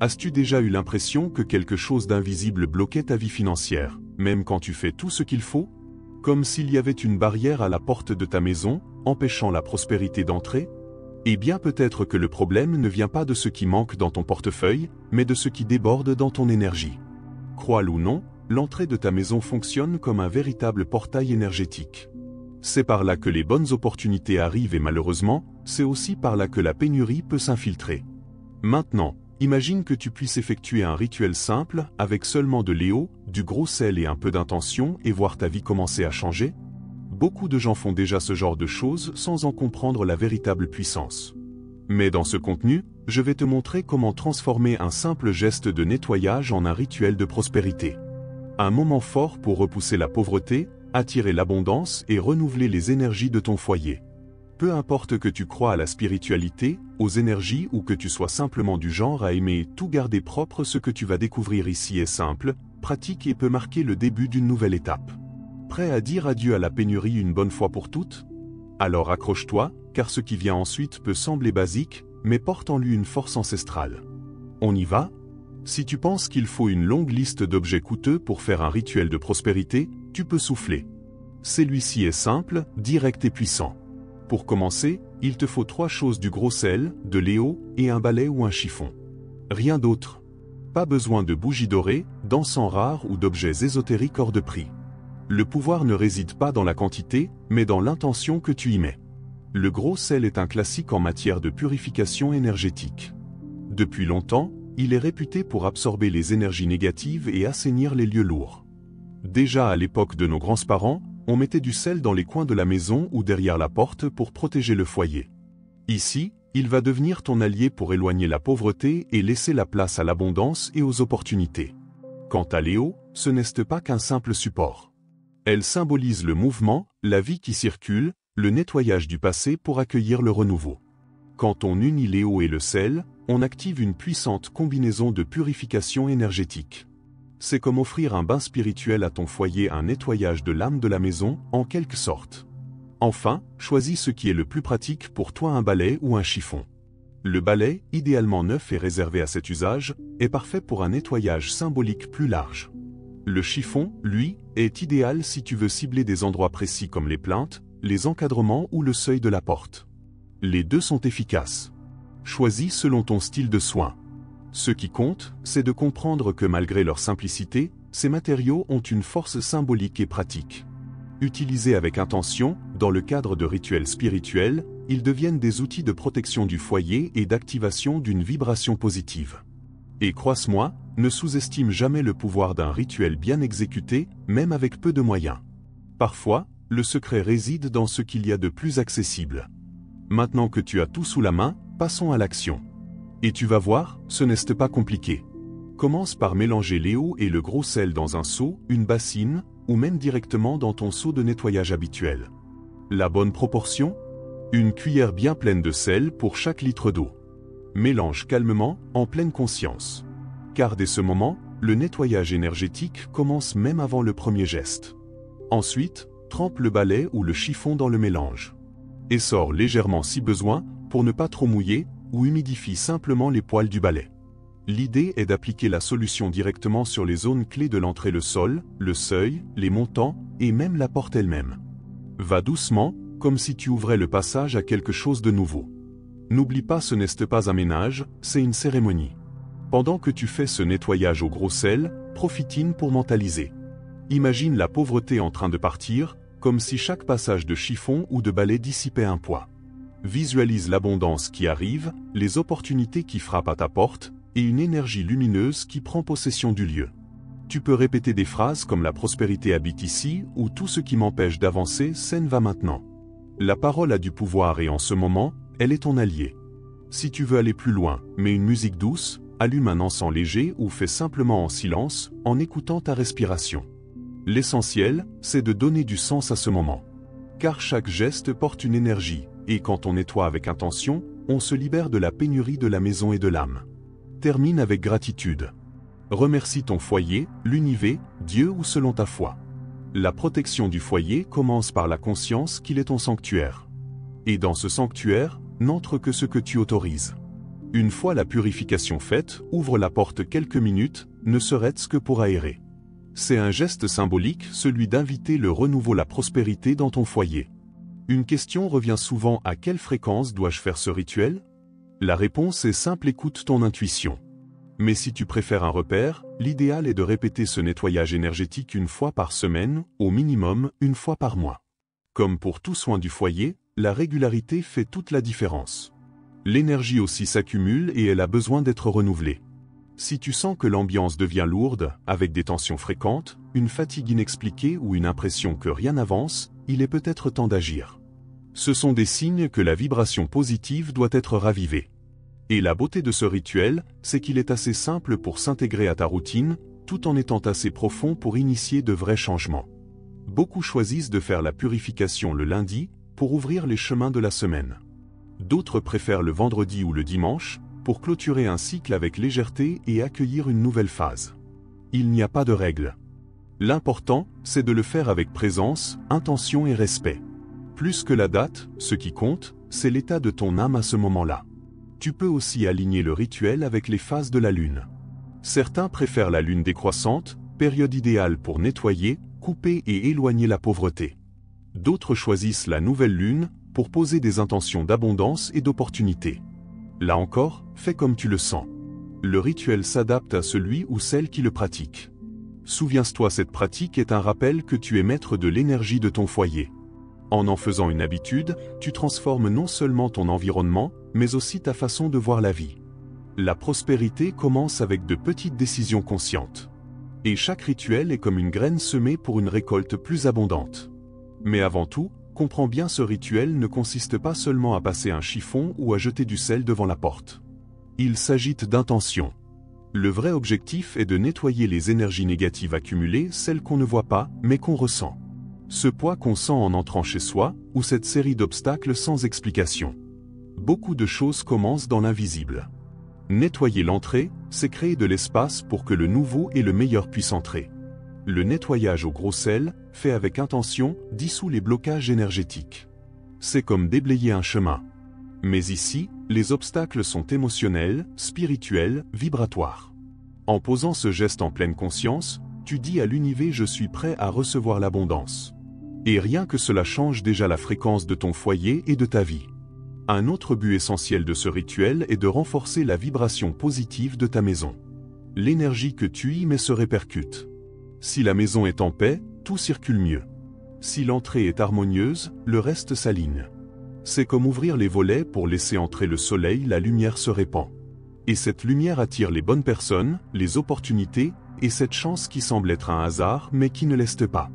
As-tu déjà eu l'impression que quelque chose d'invisible bloquait ta vie financière, même quand tu fais tout ce qu'il faut? Comme s'il y avait une barrière à la porte de ta maison, empêchant la prospérité d'entrer? Eh bien peut-être que le problème ne vient pas de ce qui manque dans ton portefeuille, mais de ce qui déborde dans ton énergie. Crois-le ou non, l'entrée de ta maison fonctionne comme un véritable portail énergétique. C'est par là que les bonnes opportunités arrivent et malheureusement, c'est aussi par là que la pénurie peut s'infiltrer. Maintenant, imagine que tu puisses effectuer un rituel simple, avec seulement de l'éau, du gros sel et un peu d'intention et voir ta vie commencer à changer. Beaucoup de gens font déjà ce genre de choses sans en comprendre la véritable puissance. Mais dans ce contenu, je vais te montrer comment transformer un simple geste de nettoyage en un rituel de prospérité. Un moment fort pour repousser la pauvreté, attirer l'abondance et renouveler les énergies de ton foyer. Peu importe que tu crois à la spiritualité, aux énergies ou que tu sois simplement du genre à aimer tout garder propre, ce que tu vas découvrir ici est simple, pratique et peut marquer le début d'une nouvelle étape. Prêt à dire adieu à la pénurie une bonne fois pour toutes? Alors accroche-toi, car ce qui vient ensuite peut sembler basique, mais porte en lui une force ancestrale. On y va? Si tu penses qu'il faut une longue liste d'objets coûteux pour faire un rituel de prospérité, tu peux souffler. Celui-ci est simple, direct et puissant. Pour commencer, il te faut 3 choses: du gros sel, de l'éau et un balai ou un chiffon. Rien d'autre. Pas besoin de bougies dorées, d'encens rares ou d'objets ésotériques hors de prix. Le pouvoir ne réside pas dans la quantité, mais dans l'intention que tu y mets. Le gros sel est un classique en matière de purification énergétique. Depuis longtemps, il est réputé pour absorber les énergies négatives et assainir les lieux lourds. Déjà à l'époque de nos grands-parents, on mettait du sel dans les coins de la maison ou derrière la porte pour protéger le foyer. Ici, il va devenir ton allié pour éloigner la pauvreté et laisser la place à l'abondance et aux opportunités. Quant à l'éau, ce n'est pas qu'un simple support. Elle symbolise le mouvement, la vie qui circule, le nettoyage du passé pour accueillir le renouveau. Quand on unit l'éau et le sel, on active une puissante combinaison de purification énergétique. C'est comme offrir un bain spirituel à ton foyer, un nettoyage de l'âme de la maison, en quelque sorte. Enfin, choisis ce qui est le plus pratique pour toi: un balai ou un chiffon. Le balai, idéalement neuf et réservé à cet usage, est parfait pour un nettoyage symbolique plus large. Le chiffon, lui, est idéal si tu veux cibler des endroits précis comme les plinthes, les encadrements ou le seuil de la porte. Les deux sont efficaces. Choisis selon ton style de soin. Ce qui compte, c'est de comprendre que malgré leur simplicité, ces matériaux ont une force symbolique et pratique. Utilisés avec intention, dans le cadre de rituels spirituels, ils deviennent des outils de protection du foyer et d'activation d'une vibration positive. Et croisse-moi, ne sous-estime jamais le pouvoir d'un rituel bien exécuté, même avec peu de moyens. Parfois, le secret réside dans ce qu'il y a de plus accessible. Maintenant que tu as tout sous la main, passons à l'action. Et tu vas voir, ce n'est pas compliqué. Commence par mélanger l'éau et le gros sel dans un seau, une bassine, ou même directement dans ton seau de nettoyage habituel. La bonne proportion? Une cuillère bien pleine de sel pour chaque litre d'eau. Mélange calmement, en pleine conscience. Car dès ce moment, le nettoyage énergétique commence même avant le premier geste. Ensuite, trempe le balai ou le chiffon dans le mélange. Essore légèrement si besoin, pour ne pas trop mouiller, ou humidifie simplement les poils du balai. L'idée est d'appliquer la solution directement sur les zones clés de l'entrée: le sol, le seuil, les montants, et même la porte elle-même. Va doucement, comme si tu ouvrais le passage à quelque chose de nouveau. N'oublie pas, ce n'est pas un ménage, c'est une cérémonie. Pendant que tu fais ce nettoyage au gros sel, profite-en pour mentaliser. Imagine la pauvreté en train de partir, comme si chaque passage de chiffon ou de balai dissipait un poids. Visualise l'abondance qui arrive, les opportunités qui frappent à ta porte, et une énergie lumineuse qui prend possession du lieu. Tu peux répéter des phrases comme: la prospérité habite ici, ou tout ce qui m'empêche d'avancer s'en va maintenant. La parole a du pouvoir et en ce moment, elle est ton allié. Si tu veux aller plus loin, mets une musique douce, allume un encens léger ou fais simplement en silence, en écoutant ta respiration. L'essentiel, c'est de donner du sens à ce moment. Car chaque geste porte une énergie, et quand on nettoie avec intention, on se libère de la pénurie de la maison et de l'âme. Termine avec gratitude. Remercie ton foyer, l'univers, Dieu ou selon ta foi. La protection du foyer commence par la conscience qu'il est ton sanctuaire. Et dans ce sanctuaire, n'entre que ce que tu autorises. Une fois la purification faite, ouvre la porte quelques minutes, ne serait-ce que pour aérer. C'est un geste symbolique, celui d'inviter le renouveau, la prospérité dans ton foyer. Une question revient souvent: à quelle fréquence dois-je faire ce rituel? La réponse est simple: écoute ton intuition. Mais si tu préfères un repère, l'idéal est de répéter ce nettoyage énergétique une fois par semaine, au minimum une fois par mois. Comme pour tout soin du foyer, la régularité fait toute la différence. L'énergie aussi s'accumule et elle a besoin d'être renouvelée. Si tu sens que l'ambiance devient lourde, avec des tensions fréquentes, une fatigue inexpliquée ou une impression que rien n'avance, il est peut-être temps d'agir. Ce sont des signes que la vibration positive doit être ravivée. Et la beauté de ce rituel, c'est qu'il est assez simple pour s'intégrer à ta routine, tout en étant assez profond pour initier de vrais changements. Beaucoup choisissent de faire la purification le lundi, pour ouvrir les chemins de la semaine. D'autres préfèrent le vendredi ou le dimanche, pour clôturer un cycle avec légèreté et accueillir une nouvelle phase. Il n'y a pas de règle. L'important, c'est de le faire avec présence, intention et respect. Plus que la date, ce qui compte, c'est l'état de ton âme à ce moment-là. Tu peux aussi aligner le rituel avec les phases de la lune. Certains préfèrent la lune décroissante, période idéale pour nettoyer, couper et éloigner la pauvreté. D'autres choisissent la nouvelle lune, pour poser des intentions d'abondance et d'opportunité. Là encore, fais comme tu le sens. Le rituel s'adapte à celui ou celle qui le pratique. Souviens-toi, cette pratique est un rappel que tu es maître de l'énergie de ton foyer. En faisant une habitude, tu transformes non seulement ton environnement, mais aussi ta façon de voir la vie. La prospérité commence avec de petites décisions conscientes. Et chaque rituel est comme une graine semée pour une récolte plus abondante. Mais avant tout, comprends bien, ce rituel ne consiste pas seulement à passer un chiffon ou à jeter du sel devant la porte. Il s'agit d'intention. Le vrai objectif est de nettoyer les énergies négatives accumulées, celles qu'on ne voit pas, mais qu'on ressent. Ce poids qu'on sent en entrant chez soi, ou cette série d'obstacles sans explication. Beaucoup de choses commencent dans l'invisible. Nettoyer l'entrée, c'est créer de l'espace pour que le nouveau et le meilleur puissent entrer. Le nettoyage au gros sel, fait avec intention, dissout les blocages énergétiques. C'est comme déblayer un chemin. Mais ici, les obstacles sont émotionnels, spirituels, vibratoires. En posant ce geste en pleine conscience, tu dis à l'univers: je suis prêt à recevoir l'abondance. Et rien que cela change déjà la fréquence de ton foyer et de ta vie. Un autre but essentiel de ce rituel est de renforcer la vibration positive de ta maison. L'énergie que tu y mets se répercute. Si la maison est en paix, tout circule mieux. Si l'entrée est harmonieuse, le reste s'aligne. C'est comme ouvrir les volets pour laisser entrer le soleil, la lumière se répand. Et cette lumière attire les bonnes personnes, les opportunités, et cette chance qui semble être un hasard mais qui ne l'est pas.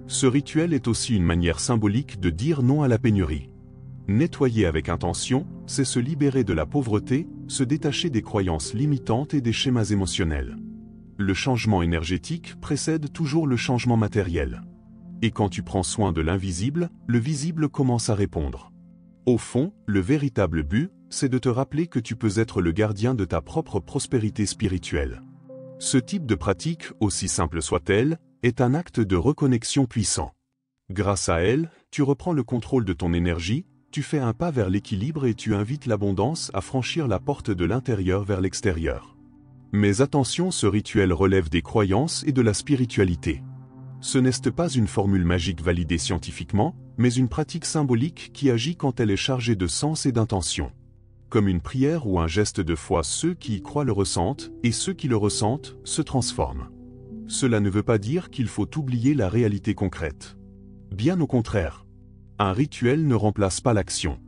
Ce rituel est aussi une manière symbolique de dire non à la pénurie. Nettoyer avec intention, c'est se libérer de la pauvreté, se détacher des croyances limitantes et des schémas émotionnels. Le changement énergétique précède toujours le changement matériel. Et quand tu prends soin de l'invisible, le visible commence à répondre. Au fond, le véritable but, c'est de te rappeler que tu peux être le gardien de ta propre prospérité spirituelle. Ce type de pratique, aussi simple soit-elle, est un acte de reconnexion puissant. Grâce à elle, tu reprends le contrôle de ton énergie, tu fais un pas vers l'équilibre et tu invites l'abondance à franchir la porte de l'intérieur vers l'extérieur. Mais attention, ce rituel relève des croyances et de la spiritualité. Ce n'est pas une formule magique validée scientifiquement, mais une pratique symbolique qui agit quand elle est chargée de sens et d'intention. Comme une prière ou un geste de foi, ceux qui y croient le ressentent, et ceux qui le ressentent se transforment. Cela ne veut pas dire qu'il faut oublier la réalité concrète. Bien au contraire. Un rituel ne remplace pas l'action.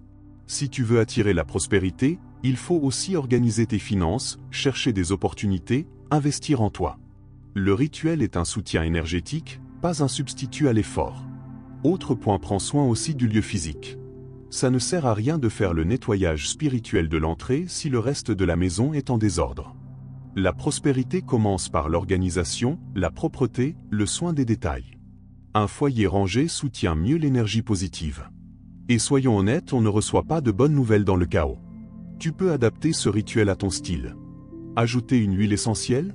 Si tu veux attirer la prospérité, il faut aussi organiser tes finances, chercher des opportunités, investir en toi. Le rituel est un soutien énergétique, pas un substitut à l'effort. Autre point, prends soin aussi du lieu physique. Ça ne sert à rien de faire le nettoyage spirituel de l'entrée si le reste de la maison est en désordre. La prospérité commence par l'organisation, la propreté, le soin des détails. Un foyer rangé soutient mieux l'énergie positive. Et soyons honnêtes, on ne reçoit pas de bonnes nouvelles dans le chaos. Tu peux adapter ce rituel à ton style. Ajouter une huile essentielle?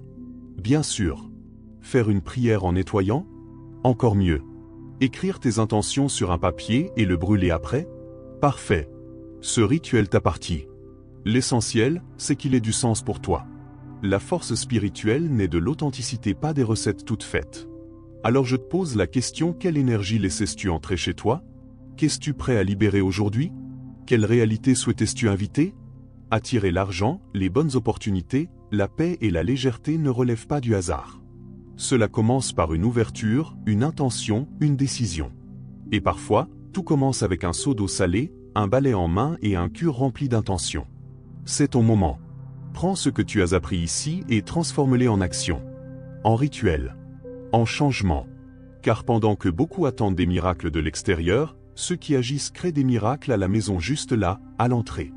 Bien sûr. Faire une prière en nettoyant? Encore mieux. Écrire tes intentions sur un papier et le brûler après? Parfait. Ce rituel t'appartient. L'essentiel, c'est qu'il ait du sens pour toi. La force spirituelle naît de l'authenticité, pas des recettes toutes faites. Alors je te pose la question, quelle énergie laissais-tu entrer chez toi? Qu'es-tu prêt à libérer aujourd'hui? Quelle réalité souhaitais-tu inviter? Attirer l'argent, les bonnes opportunités, la paix et la légèreté ne relèvent pas du hasard. Cela commence par une ouverture, une intention, une décision. Et parfois, tout commence avec un seau d'eau salée, un balai en main et un cœur rempli d'intention. C'est ton moment. Prends ce que tu as appris ici et transforme-les en action, en rituel, en changement. Car pendant que beaucoup attendent des miracles de l'extérieur, ceux qui agissent créent des miracles à la maison, juste là, à l'entrée.